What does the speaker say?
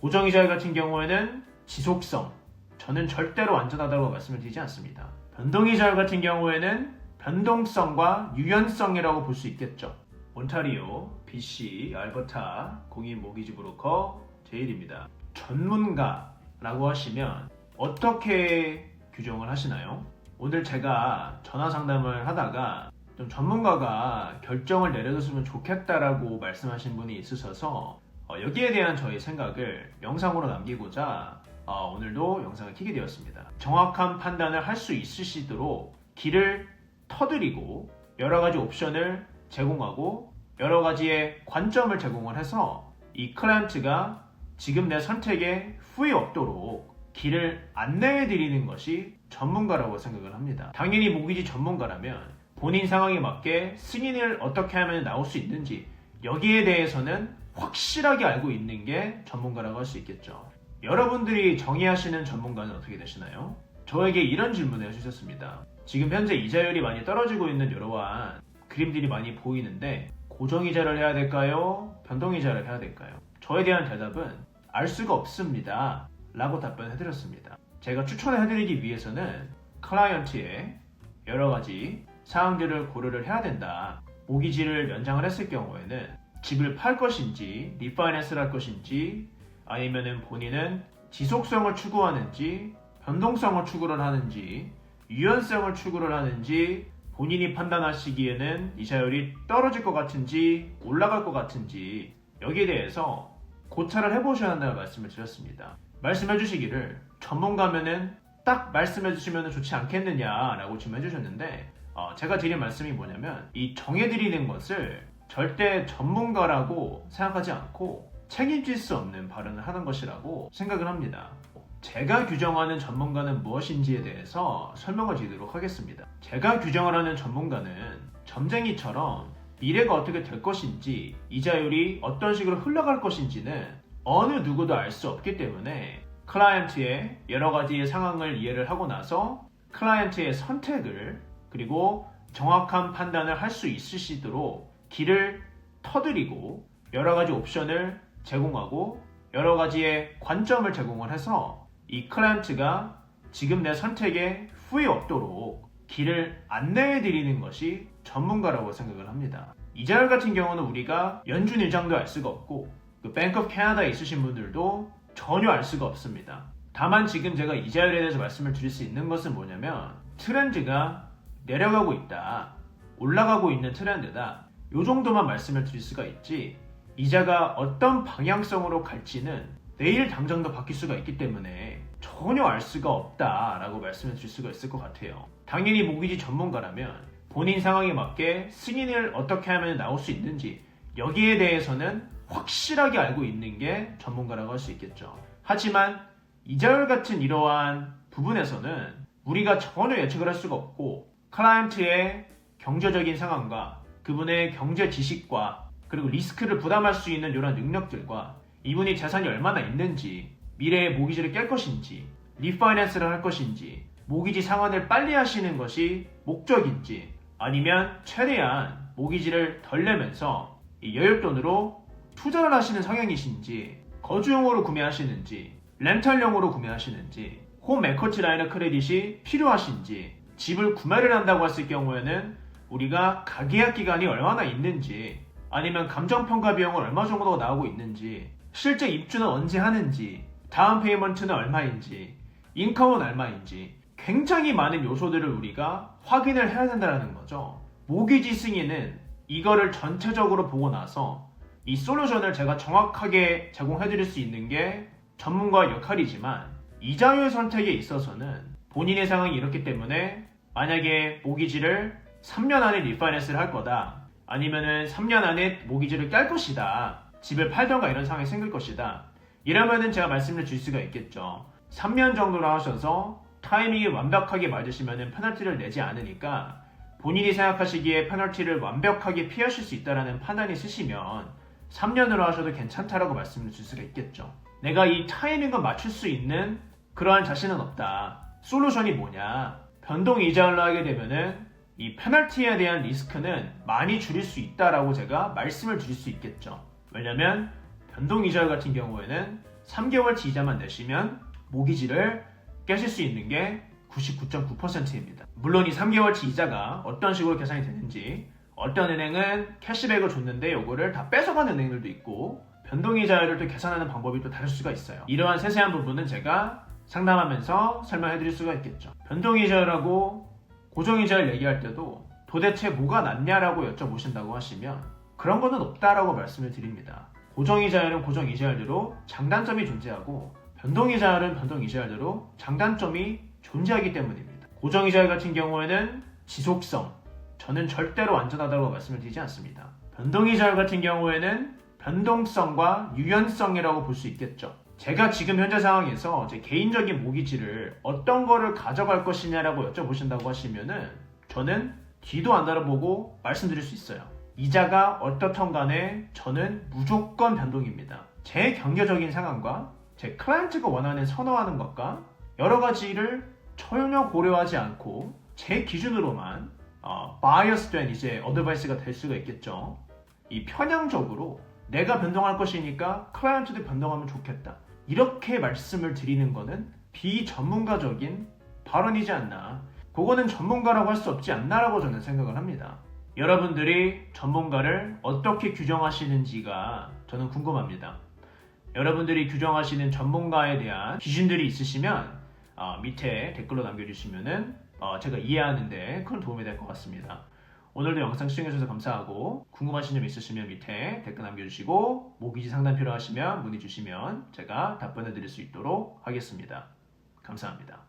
고정이자율 같은 경우에는 지속성, 저는 절대로 안전하다고 말씀을 드리지 않습니다. 변동이자율 같은 경우에는 변동성과 유연성이라고 볼 수 있겠죠. 온타리오, BC, 알버타, 공인 모기지 브로커 제일입니다. 전문가라고 하시면 어떻게 규정을 하시나요? 오늘 제가 전화 상담을 하다가 좀 전문가가 결정을 내려줬으면 좋겠다라고 말씀하신 분이 있으셔서 여기에 대한 저의 생각을 영상으로 남기고자 오늘도 영상을 켜게 되었습니다. 정확한 판단을 할 수 있으시도록 길을 터드리고 여러 가지 옵션을 제공하고 여러 가지의 관점을 제공을 해서 이 클라이언트가 지금 내 선택에 후회 없도록 길을 안내해 드리는 것이 전문가라고 생각을 합니다. 당연히 모기지 전문가라면 본인 상황에 맞게 승인을 어떻게 하면 나올 수 있는지 여기에 대해서는 확실하게 알고 있는 게 전문가라고 할 수 있겠죠. 여러분들이 정의하시는 전문가는 어떻게 되시나요? 저에게 이런 질문을 해주셨습니다. 지금 현재 이자율이 많이 떨어지고 있는 이러한 그림들이 많이 보이는데 고정이자를 해야 될까요? 변동이자를 해야 될까요? 저에 대한 대답은 알 수가 없습니다 라고 답변해드렸습니다. 제가 추천해드리기 위해서는 클라이언트의 여러 가지 사항들을 고려를 해야 된다. 모기지를 연장을 했을 경우에는 집을 팔 것인지 리파이낸스를 할 것인지 아니면은 본인은 지속성을 추구하는지 변동성을 추구를 하는지 유연성을 추구를 하는지 본인이 판단하시기에는 이자율이 떨어질 것 같은지 올라갈 것 같은지 여기에 대해서 고찰을 해보셔야 한다는 말씀을 드렸습니다. 말씀해 주시기를 전문가면은 딱 말씀해 주시면 좋지 않겠느냐라고 질문해 주셨는데 제가 드린 말씀이 뭐냐면 이 정해드리는 것을 절대 전문가라고 생각하지 않고 책임질 수 없는 발언을 하는 것이라고 생각을 합니다. 제가 규정하는 전문가는 무엇인지에 대해서 설명을 드리도록 하겠습니다. 제가 규정을 하는 전문가는 점쟁이처럼 미래가 어떻게 될 것인지 이자율이 어떤 식으로 흘러갈 것인지는 어느 누구도 알 수 없기 때문에 클라이언트의 여러 가지의 상황을 이해를 하고 나서 클라이언트의 선택을 그리고 정확한 판단을 할 수 있으시도록 길을 터드리고 여러 가지 옵션을 제공하고 여러 가지의 관점을 제공을 해서 이 클라이언트가 지금 내 선택에 후회 없도록 길을 안내해 드리는 것이 전문가라고 생각을 합니다. 이자율 같은 경우는 우리가 연준 일장도 알 수가 없고 그 뱅크 오브 캐나다에 있으신 분들도 전혀 알 수가 없습니다. 다만 지금 제가 이자율에 대해서 말씀을 드릴 수 있는 것은 뭐냐면 트렌드가 내려가고 있다, 올라가고 있는 트렌드다, 이 정도만 말씀을 드릴 수가 있지 이자가 어떤 방향성으로 갈지는 내일 당장도 바뀔 수가 있기 때문에 전혀 알 수가 없다라고 말씀을 드릴 수가 있을 것 같아요. 당연히 모기지 전문가라면 본인 상황에 맞게 승인을 어떻게 하면 나올 수 있는지 여기에 대해서는 확실하게 알고 있는 게 전문가라고 할 수 있겠죠. 하지만 이자율 같은 이러한 부분에서는 우리가 전혀 예측을 할 수가 없고 클라이언트의 경제적인 상황과 그분의 경제 지식과 그리고 리스크를 부담할 수 있는 이런 능력들과 이분이 재산이 얼마나 있는지 미래에 모기지를 깰 것인지 리파이낸스를 할 것인지 모기지 상환을 빨리 하시는 것이 목적인지 아니면 최대한 모기지를 덜 내면서 이 여윳돈으로 투자를 하시는 성향이신지 거주용으로 구매하시는지 렌탈용으로 구매하시는지 홈 에쿼티 라인 크레딧이 필요하신지 집을 구매를 한다고 했을 경우에는 우리가 가계약 기간이 얼마나 있는지 아니면 감정평가 비용은 얼마 정도 나오고 있는지 실제 입주는 언제 하는지 다운 페이먼트는 얼마인지 인컴은 얼마인지 굉장히 많은 요소들을 우리가 확인을 해야 된다는 거죠. 모기지 승인은 이거를 전체적으로 보고 나서 이 솔루션을 제가 정확하게 제공해 드릴 수 있는 게 전문가의 역할이지만 이자율 선택에 있어서는 본인의 상황이 이렇기 때문에 만약에 모기지를 3년 안에 리파이낸스를 할 거다 아니면은 3년 안에 모기지를 깔 것이다 집을 팔던가 이런 상황이 생길 것이다 이러면은 제가 말씀을 드릴 수가 있겠죠. 3년 정도로 하셔서 타이밍이 완벽하게 맞으시면은 페널티를 내지 않으니까 본인이 생각하시기에 페널티를 완벽하게 피하실 수 있다는 판단이 있으시면 3년으로 하셔도 괜찮다라고 말씀을 드릴 수가 있겠죠. 내가 이 타이밍을 맞출 수 있는 그러한 자신은 없다. 솔루션이 뭐냐? 변동 이자율로 하게 되면은 이 페널티에 대한 리스크는 많이 줄일 수 있다라고 제가 말씀을 드릴 수 있겠죠. 왜냐면 변동 이자율 같은 경우에는 3개월치 이자만 내시면 모기지를 깨실 수 있는 게 99.9%입니다. 물론 이 3개월치 이자가 어떤 식으로 계산이 되는지, 어떤 은행은 캐시백을 줬는데 요거를 다 뺏어가는 은행들도 있고 변동이자율을 또 계산하는 방법이 또 다를 수가 있어요. 이러한 세세한 부분은 제가 상담하면서 설명해 드릴 수가 있겠죠. 변동이자율하고 고정이자율 얘기할 때도 도대체 뭐가 낫냐라고 여쭤보신다고 하시면 그런 거는 없다라고 말씀을 드립니다. 고정이자율은 고정이자율대로 장단점이 존재하고 변동이자율은 변동이자율대로 장단점이 존재하기 때문입니다. 고정이자율 같은 경우에는 지속성, 저는 절대로 안전하다고 말씀을 드리지 않습니다. 변동이자율 같은 경우에는 변동성과 유연성이라고 볼 수 있겠죠. 제가 지금 현재 상황에서 제 개인적인 모기지를 어떤 거를 가져갈 것이냐라고 여쭤보신다고 하시면은 저는 뒤도 안 알아보고 말씀드릴 수 있어요. 이자가 어떻든 간에 저는 무조건 변동입니다. 제 경제적인 상황과 제 클라이언트가 원하는 선호하는 것과 여러 가지를 전혀 고려하지 않고 제 기준으로만 바이어스된 이제 어드바이스가 될 수가 있겠죠. 이 편향적으로 내가 변동할 것이니까 클라이언트도 변동하면 좋겠다. 이렇게 말씀을 드리는 거는 비전문가적인 발언이지 않나. 그거는 전문가라고 할 수 없지 않나라고 저는 생각을 합니다. 여러분들이 전문가를 어떻게 규정하시는지가 저는 궁금합니다. 여러분들이 규정하시는 전문가에 대한 기준들이 있으시면 밑에 댓글로 남겨주시면은 제가 이해하는데 큰 도움이 될 것 같습니다. 오늘도 영상 시청해주셔서 감사하고 궁금하신 점 있으시면 밑에 댓글 남겨주시고 모기지 상담 필요하시면 문의 주시면 제가 답변해 드릴 수 있도록 하겠습니다. 감사합니다.